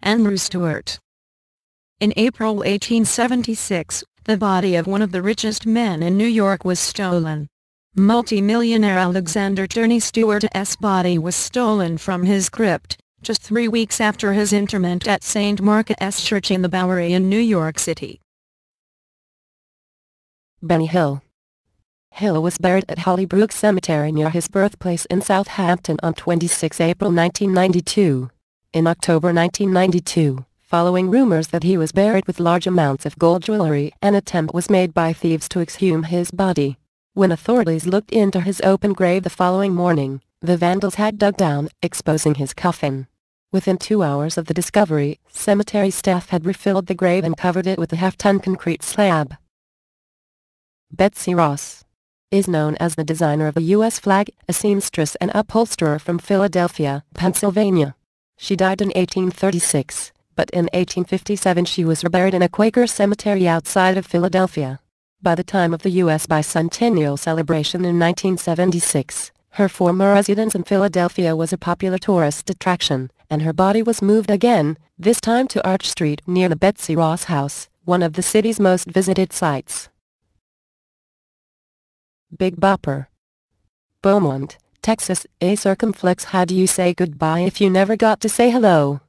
Andrew Stewart. In April 1876, the body of one of the richest men in New York was stolen. Multi-millionaire Alexander Turney Stewart's body was stolen from his crypt, just 3 weeks after his interment at St. Mark's Church in the Bowery in New York City. Benny Hill. Hill was buried at Hollybrook Cemetery near his birthplace in Southampton on 26 April 1992. In October 1992, following rumors that he was buried with large amounts of gold jewelry, an attempt was made by thieves to exhume his body. When authorities looked into his open grave the following morning, the vandals had dug down, exposing his coffin. Within 2 hours of the discovery, cemetery staff had refilled the grave and covered it with a half-ton concrete slab. Betsy Ross is known as the designer of the U.S. flag, a seamstress and upholsterer from Philadelphia, Pennsylvania. She died in 1836, but in 1857 she was reburied in a Quaker cemetery outside of Philadelphia. By the time of the U.S. bicentennial celebration in 1976, her former residence in Philadelphia was a popular tourist attraction, and her body was moved again, this time to Arch Street near the Betsy Ross House, one of the city's most visited sites. Big Bopper. Beaumont, Texas, a circumflex. How do you say goodbye if you never got to say hello?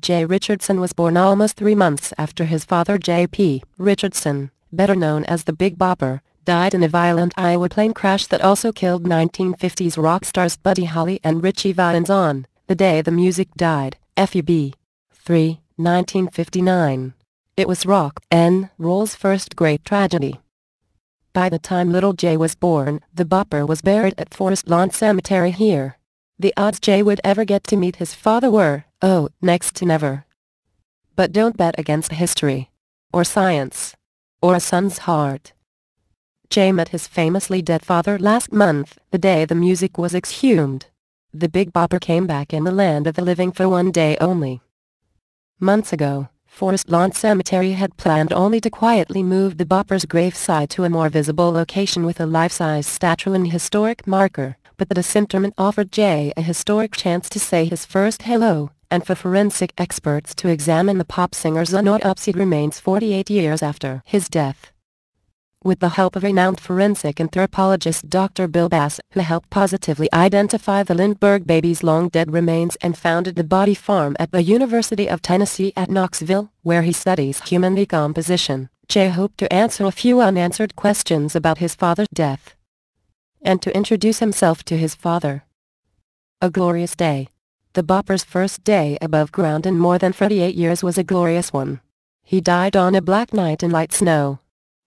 J. Richardson was born almost 3 months after his father J.P. Richardson, better known as the Big Bopper, died in a violent Iowa plane crash that also killed 1950s rock stars Buddy Holly and Richie Valens on the day the music died, Feb. 3, 1959. It was rock and roll's first great tragedy. By the time little Jay was born, the Bopper was buried at Forest Lawn Cemetery here. The odds Jay would ever get to meet his father were, next to never. But don't bet against history, or science, or a son's heart. Jay met his famously dead father last month, the day the music was exhumed. The Big Bopper came back in the land of the living for 1 day only. Months ago, Forest Lawn Cemetery had planned only to quietly move the Bopper's gravesite to a more visible location with a life-size statue and historic marker, but the disinterment offered Jay a historic chance to say his first hello, and for forensic experts to examine the pop singer's unautopsied remains 48 years after his death. With the help of renowned forensic anthropologist Dr. Bill Bass, who helped positively identify the Lindbergh baby's long-dead remains and founded the Body Farm at the University of Tennessee at Knoxville, where he studies human decomposition, Jay hoped to answer a few unanswered questions about his father's death, and to introduce himself to his father. A glorious day. The Bopper's first day above ground in more than 38 years was a glorious one. He died on a black night in light snow.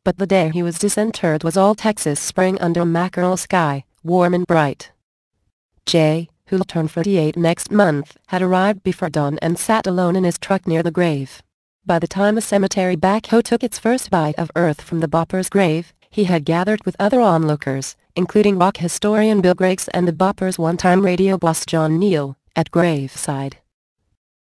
But the day he was disinterred was all Texas spring under a mackerel sky, warm and bright. Jay, who'll turn 48 next month, had arrived before dawn and sat alone in his truck near the grave. By the time a cemetery backhoe took its first bite of earth from the Bopper's grave, he had gathered with other onlookers, including rock historian Bill Griggs and the Bopper's one-time radio boss John Neal, at graveside.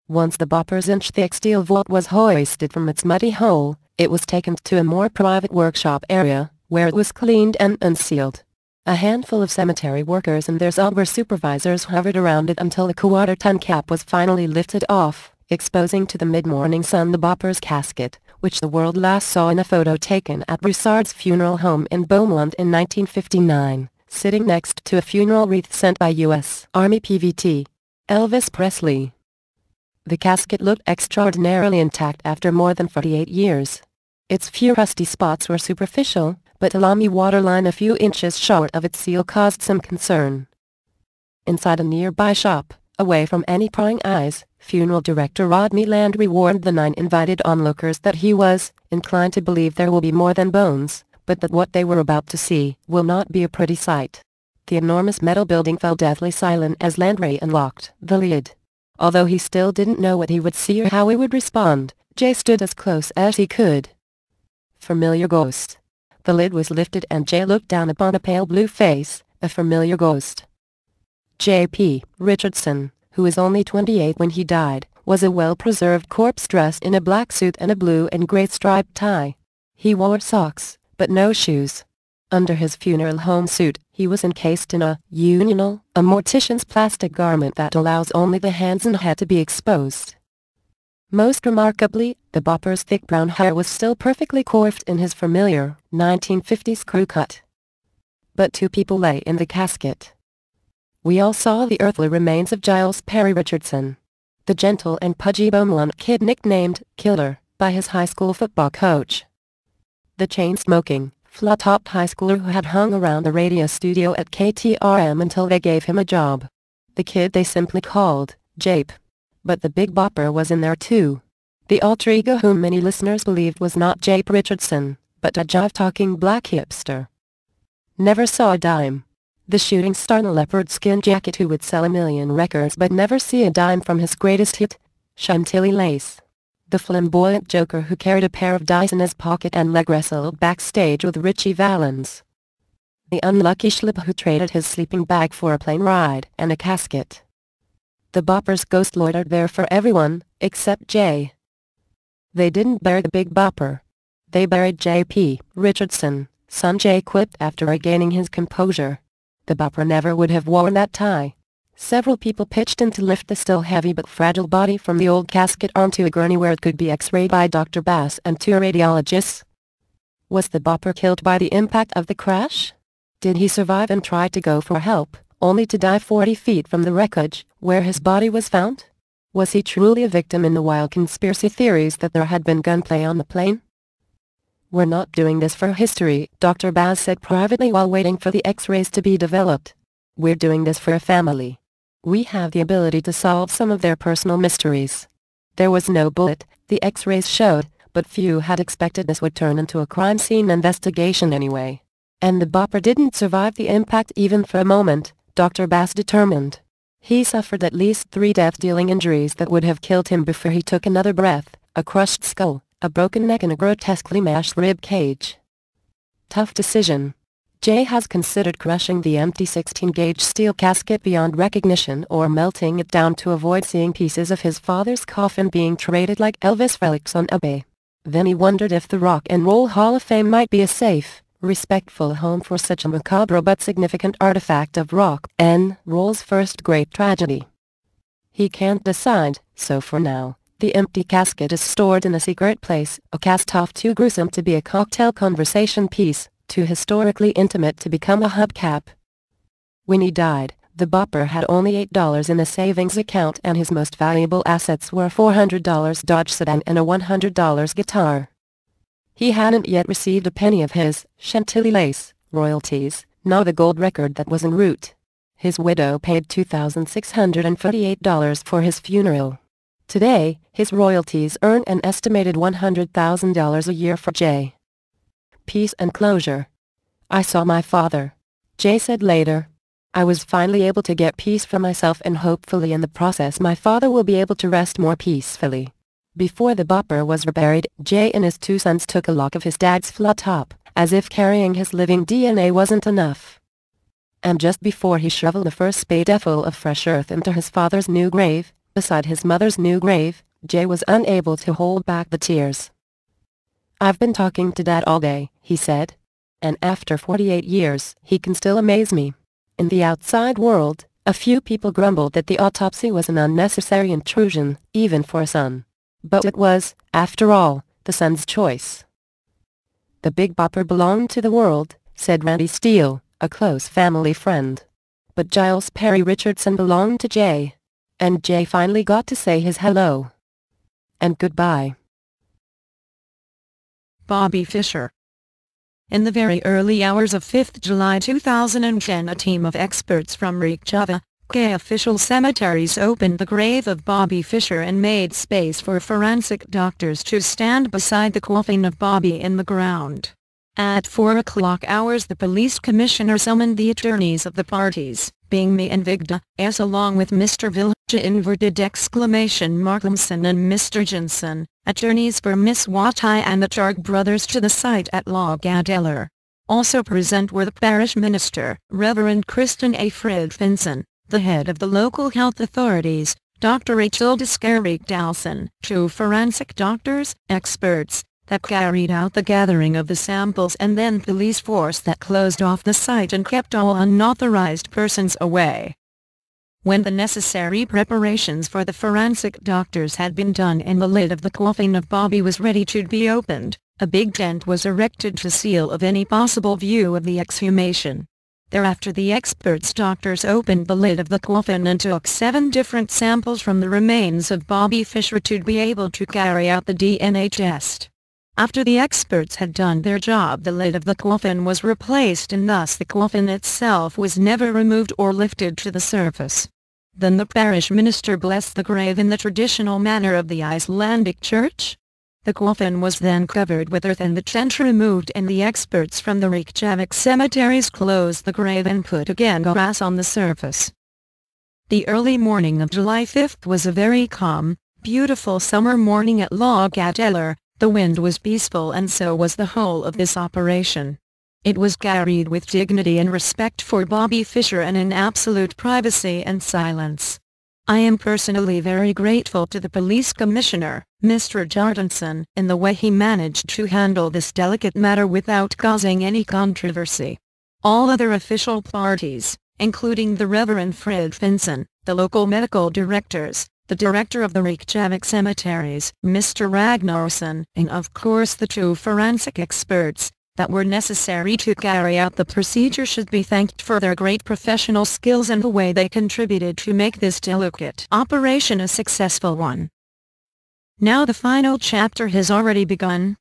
Once the Bopper's inch-thick steel vault was hoisted from its muddy hole, it was taken to a more private workshop area, where it was cleaned and unsealed. A handful of cemetery workers and their sober supervisors hovered around it until the quarter-ton cap was finally lifted off, exposing to the mid-morning sun the Bopper's casket, which the world last saw in a photo taken at Broussard's funeral home in Beaumont in 1959, sitting next to a funeral wreath sent by U.S. Army PVT, Elvis Presley. The casket looked extraordinarily intact after more than 48 years. Its few rusty spots were superficial, but a loamy waterline a few inches short of its seal caused some concern. Inside a nearby shop, away from any prying eyes, funeral director Rodney Landry warned the 9 invited onlookers that he was inclined to believe there will be more than bones, but that what they were about to see will not be a pretty sight. The enormous metal building fell deathly silent as Landry unlocked the lid. Although he still didn't know what he would see or how he would respond, Jay stood as close as he could. Familiar ghost. The lid was lifted and Jay looked down upon a pale blue face, a familiar ghost. J.P. Richardson, who was only 28 when he died, was a well-preserved corpse dressed in a black suit and a blue and gray striped tie. He wore socks, but no shoes. Under his funeral home suit, he was encased in a unional, a mortician's plastic garment that allows only the hands and head to be exposed. Most remarkably, the bopper's thick brown hair was still perfectly coiffed in his familiar 1950s crew cut. But 2 people lay in the casket. We all saw the earthly remains of Giles Perry Richardson, the gentle and pudgy Beaumont kid nicknamed Killer by his high school football coach. The chain-smoking, flat-topped high schooler who had hung around the radio studio at KTRM until they gave him a job. The kid they simply called Jape. But the Big Bopper was in there too. The alter ego whom many listeners believed was not Jape Richardson, but a jive-talking black hipster. Never saw a dime. The shooting star in a leopard skin jacket who would sell 1 million records but never see a dime from his greatest hit, Chantilly Lace. The flamboyant joker who carried a pair of dice in his pocket and leg wrestled backstage with Richie Valens. The unlucky schlip who traded his sleeping bag for a plane ride and a casket. The Bopper's ghost loitered there for everyone, except Jay. They didn't bury the Big Bopper. They buried J.P. Richardson, son, Jay quipped after regaining his composure. The Bopper never would have worn that tie. Several people pitched in to lift the still heavy but fragile body from the old casket onto a gurney where it could be x-rayed by Dr. Bass and 2 radiologists. Was the Bopper killed by the impact of the crash? Did he survive and try to go for help, only to die 40 feet from the wreckage, where his body was found? Was he truly a victim in the wild conspiracy theories that there had been gunplay on the plane? "We're not doing this for history," Dr. Bass said privately while waiting for the x-rays to be developed. "We're doing this for a family. We have the ability to solve some of their personal mysteries." There was no bullet, the x-rays showed, but few had expected this would turn into a crime scene investigation anyway. And the Bopper didn't survive the impact even for a moment, Dr. Bass determined. He suffered at least 3 death-dealing injuries that would have killed him before he took another breath: a crushed skull, a broken neck and a grotesquely mashed rib cage. Tough decision. Jay has considered crushing the empty 16-gauge steel casket beyond recognition or melting it down to avoid seeing pieces of his father's coffin being traded like Elvis relics on eBay. Then he wondered if the Rock and Roll Hall of Fame might be a safe, respectful home for such a macabre but significant artifact of rock and roll's first great tragedy. He can't decide, so for now, the empty casket is stored in a secret place, a cast-off too gruesome to be a cocktail conversation piece, too historically intimate to become a hubcap. When he died, the Bopper had only $8 in a savings account and his most valuable assets were a $400 Dodge sedan and a $100 guitar. He hadn't yet received a penny of his Chantilly Lace royalties, nor the gold record that was en route. His widow paid $2,648 for his funeral. Today, his royalties earn an estimated $100,000 a year for Jay. Peace and closure. "I saw my father," Jay said later. "I was finally able to get peace for myself and hopefully in the process my father will be able to rest more peacefully." Before the Bopper was reburied, Jay and his 2 sons took a lock of his dad's flat top, as if carrying his living DNA wasn't enough. And just before he shoveled the first spadeful of fresh earth into his father's new grave, beside his mother's new grave, Jay was unable to hold back the tears. "I've been talking to Dad all day," he said. "And after 48 years, he can still amaze me." In the outside world, a few people grumbled that the autopsy was an unnecessary intrusion, even for a son. But it was, after all, the son's choice. "The Big Bopper belonged to the world," said Randy Steele, a close family friend. "But Giles Perry Richardson belonged to Jay. And Jay finally got to say his hello. And goodbye." Bobby Fischer. In the very early hours of 5th July 2010, a team of experts from Reykjavik, official cemeteries opened the grave of Bobby Fischer and made space for forensic doctors to stand beside the coffin of Bobby in the ground. At 4 o'clock hours the police commissioner summoned the attorneys of the parties, being me and Vigda S. along with Mr. Vilja Markhamson and Mr. Jensen, attorneys for Miss Watai and the Charg brothers to the site at Lagadeller. Also present were the parish minister, Reverend Kristen A. Fridfinson, the head of the local health authorities, Dr. Rachel Dalson, 2 forensic doctors, experts, that carried out the gathering of the samples and then police force that closed off the site and kept all unauthorized persons away. When the necessary preparations for the forensic doctors had been done and the lid of the coffin of Bobby was ready to be opened, a big tent was erected to seal off any possible view of the exhumation. Thereafter the experts doctors opened the lid of the coffin and took 7 different samples from the remains of Bobby Fischer to be able to carry out the DNA test. After the experts had done their job, the lid of the coffin was replaced and thus the coffin itself was never removed or lifted to the surface. Then the parish minister blessed the grave in the traditional manner of the Icelandic church. The coffin was then covered with earth and the tent removed, and the experts from the Reykjavik cemeteries closed the grave and put again grass on the surface. The early morning of July 5th was a very calm, beautiful summer morning at Logatellur. The wind was peaceful and so was the whole of this operation. It was carried with dignity and respect for Bobby Fischer and in absolute privacy and silence. I am personally very grateful to the police commissioner, Mr. Jardenson, in the way he managed to handle this delicate matter without causing any controversy. All other official parties, including the Reverend Fred Finson, the local medical directors, the director of the Reykjavik cemeteries, Mr. Ragnarsson, and of course the 2 forensic experts that were necessary to carry out the procedure should be thanked for their great professional skills and the way they contributed to make this delicate operation a successful one. Now the final chapter has already begun.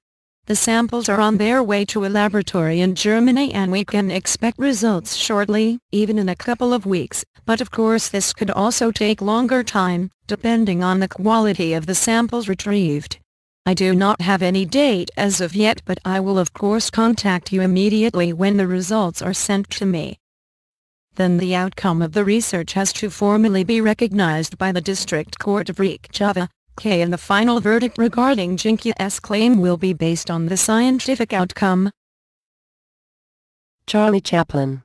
The samples are on their way to a laboratory in Germany and we can expect results shortly, even in a couple of weeks, but of course this could also take longer time, depending on the quality of the samples retrieved. I do not have any date as of yet, but I will of course contact you immediately when the results are sent to me. Then the outcome of the research has to formally be recognized by the District Court of Reykjavik, and the final verdict regarding Jinki's claim will be based on the scientific outcome. Charlie Chaplin.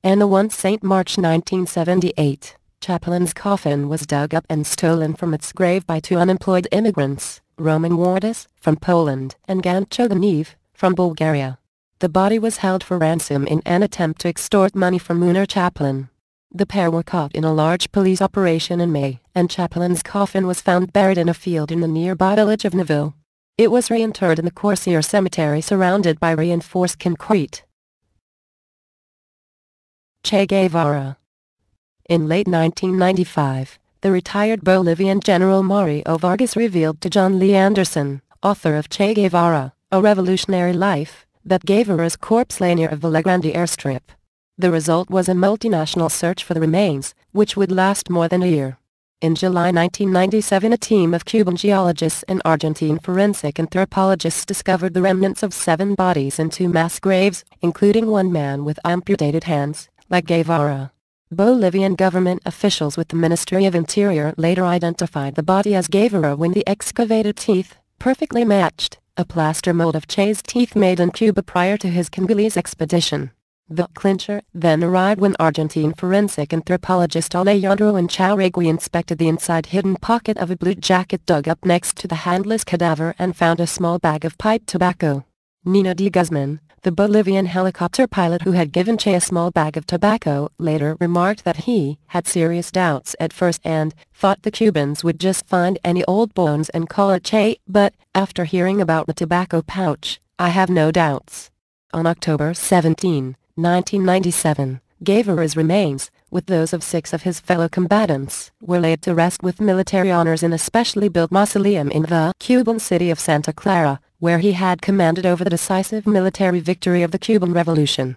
Anna once St. March 1978, Chaplin's coffin was dug up and stolen from its grave by 2 unemployed immigrants, Roman Wardis, from Poland, and Gan Choganev, from Bulgaria. The body was held for ransom in an attempt to extort money from Munar Chaplin. The pair were caught in a large police operation in May, and Chaplin's coffin was found buried in a field in the nearby village of Neville. It was reinterred in the Corsair Cemetery surrounded by reinforced concrete. Che Guevara. In late 1995, the retired Bolivian General Mario Vargas revealed to John Lee Anderson, author of Che Guevara, A Revolutionary Life, that Guevara's corpse lay near a Villagrande airstrip. The result was a multinational search for the remains, which would last more than a year. In July 1997, a team of Cuban geologists and Argentine forensic anthropologists discovered the remnants of 7 bodies in 2 mass graves, including 1 man with amputated hands, like Guevara. Bolivian government officials with the Ministry of Interior later identified the body as Guevara when the excavated teeth, perfectly matched, a plaster mold of Che's teeth made in Cuba prior to his Congolese expedition. The clincher then arrived when Argentine forensic anthropologist Alejandro Inchaurragui inspected the inside hidden pocket of a blue jacket dug up next to the handless cadaver and found a small bag of pipe tobacco. Nina de Guzman, the Bolivian helicopter pilot who had given Che a small bag of tobacco, later remarked that he had serious doubts at first and thought the Cubans would just find any old bones and call it Che, but after hearing about the tobacco pouch, I have no doubts. On October 17, 1997, Guevara's remains, with those of 6 of his fellow combatants, were laid to rest with military honors in a specially built mausoleum in the Cuban city of Santa Clara, where he had commanded over the decisive military victory of the Cuban Revolution.